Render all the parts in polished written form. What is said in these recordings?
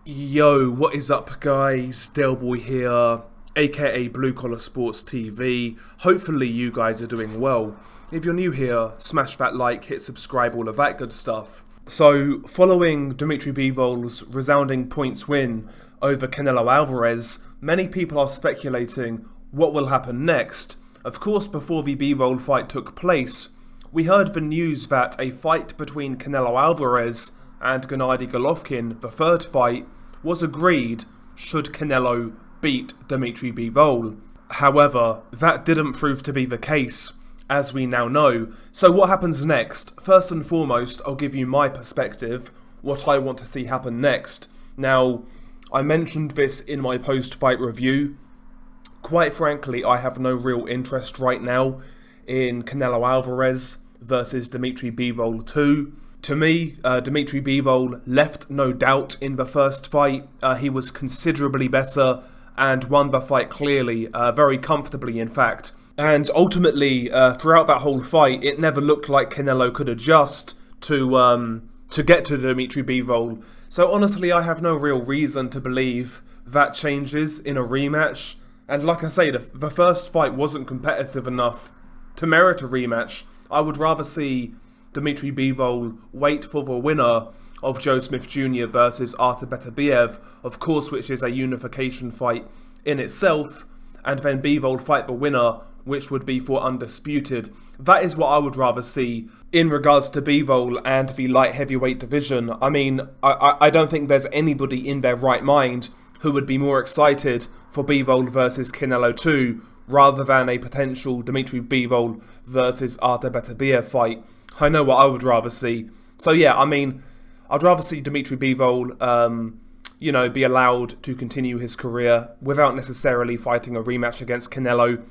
Yo, what is up guys? Delboy here, aka Blue Collar Sports TV. Hopefully you guys are doing well. If you're new here, smash that like, hit subscribe, all of that good stuff. So, following Dimitri Bivol's resounding points win over Canelo Alvarez, many people are speculating what will happen next. Of course, before the Bivol fight took place, we heard the news that a fight between Canelo Alvarez and Gennady Golovkin, the third fight, was agreed should Canelo beat Dimitri Bivol. However, that didn't prove to be the case, as we now know. So what happens next? First and foremost, I'll give you my perspective, what I want to see happen next. Now, I mentioned this in my post-fight review. Quite frankly, I have no real interest right now in Canelo Alvarez versus Dimitri Bivol 2. To me, Dimitri Bivol left no doubt in the first fight. He was considerably better and won the fight clearly, very comfortably in fact. And ultimately, throughout that whole fight, it never looked like Canelo could adjust to get to Dimitri Bivol. So honestly, I have no real reason to believe that changes in a rematch. And like I say, the first fight wasn't competitive enough to merit a rematch. I would rather see Dimitri Bivol wait for the winner of Joe Smith Jr. versus Artur Beterbiev, of course, which is a unification fight in itself, and then Bivol fight the winner, which would be for undisputed. That is what I would rather see in regards to Bivol and the light heavyweight division. I mean, I don't think there's anybody in their right mind who would be more excited for Bivol versus Canelo 2 rather than a potential Dimitri Bivol versus Artur Beterbiev fight. I know what I would rather see. So yeah, I mean, I'd rather see Dimitri Bivol, be allowed to continue his career without necessarily fighting a rematch against Canelo.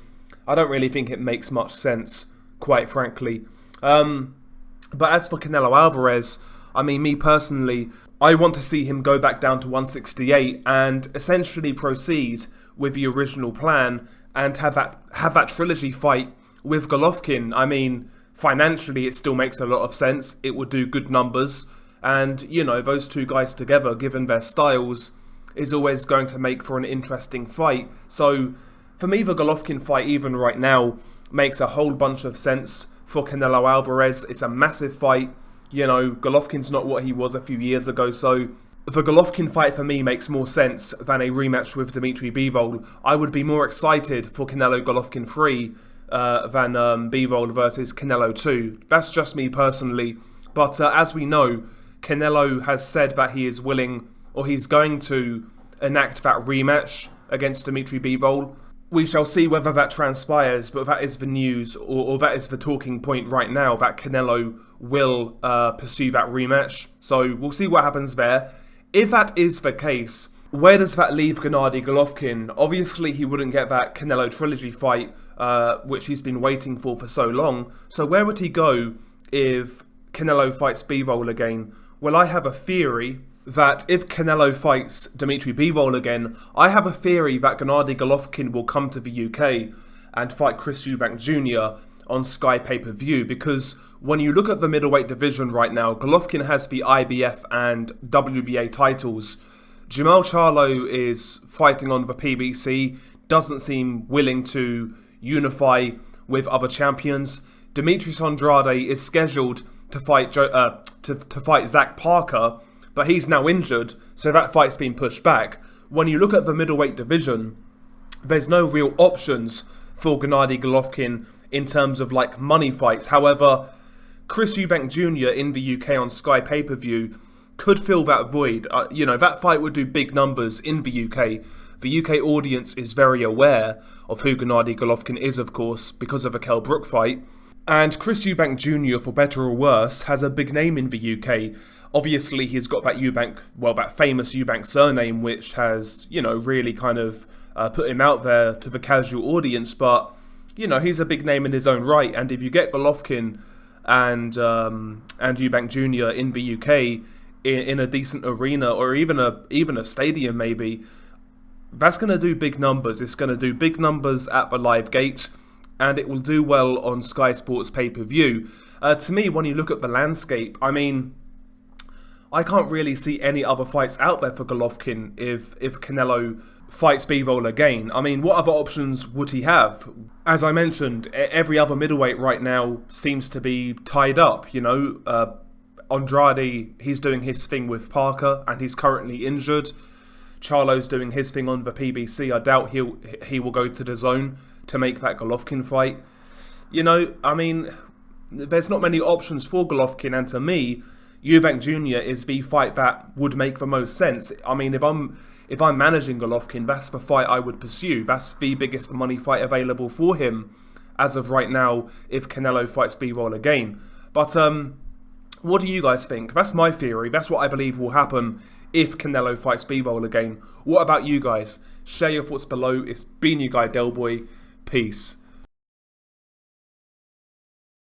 I don't really think it makes much sense, quite frankly. But as for Canelo Alvarez, I mean, me personally, I want to see him go back down to 168 and essentially proceed with the original plan and have that trilogy fight with Golovkin. I mean, financially, it still makes a lot of sense. It would do good numbers. And, those two guys together, given their styles, is always going to make for an interesting fight. So, for me, the Golovkin fight, even right now, makes a whole bunch of sense for Canelo Alvarez. It's a massive fight. Golovkin's not what he was a few years ago. So, the Golovkin fight, for me, makes more sense than a rematch with Dimitri Bivol. I would be more excited for Canelo Golovkin 3 than Bivol versus Canelo 2. That's just me personally. But as we know, Canelo has said that he is willing, or he's going to enact that rematch against Dimitri Bivol. We shall see whether that transpires, but that is the news, or that is the talking point right now, that Canelo will pursue that rematch. So we'll see what happens there. If that is the case, where does that leave Gennady Golovkin? Obviously, he wouldn't get that Canelo trilogy fight, which he's been waiting for so long. So where would he go if Canelo fights Bivol again? Well, I have a theory that if Canelo fights Dimitri Bivol again, I have a theory that Gennady Golovkin will come to the UK and fight Chris Eubank Jr. on Sky pay-per-view, because when you look at the middleweight division right now, Golovkin has the IBF and WBA titles. Jamal Charlo is fighting on the PBC, doesn't seem willing to unify with other champions. Demetrius Andrade is scheduled to fight to fight Zach Parker, but he's now injured, so that fight's been pushed back. When you look at the middleweight division, there's no real options for Gennady Golovkin in terms of money fights. However, Chris Eubank Jr. in the UK on Sky pay-per-view could fill that void. That fight would do big numbers in the UK. The UK audience is very aware of who Gennady Golovkin is, of course, because of the Kell Brook fight. And Chris Eubank Jr., for better or worse, has a big name in the UK. Obviously, he's got that that famous Eubank surname, which has, really kind of put him out there to the casual audience. But, he's a big name in his own right. And if you get Golovkin and Eubank Jr. in the UK in a decent arena, or even a stadium maybe, that's going to do big numbers. It's going to do big numbers at the live gate, and it will do well on Sky Sports pay-per-view. To me, when you look at the landscape, I mean, I can't really see any other fights out there for Golovkin if Canelo fights B-Roll again. I mean, what other options would he have? As I mentioned, every other middleweight right now seems to be tied up, you know. Andrade, he's doing his thing with Parker, and he's currently injured. Charlo's doing his thing on the PBC. I doubt he will go to the zone to make that Golovkin fight. You know, I mean, there's not many options for Golovkin, and to me, Eubank Jr. is the fight that would make the most sense. I mean, if I'm managing Golovkin, that's the fight I would pursue. That's the biggest money fight available for him as of right now if Canelo fights B-Roll again. But what do you guys think? That's my theory. That's what I believe will happen if Canelo fights B-Roll again. What about you guys? Share your thoughts below. It's been your guy Delboy. Peace.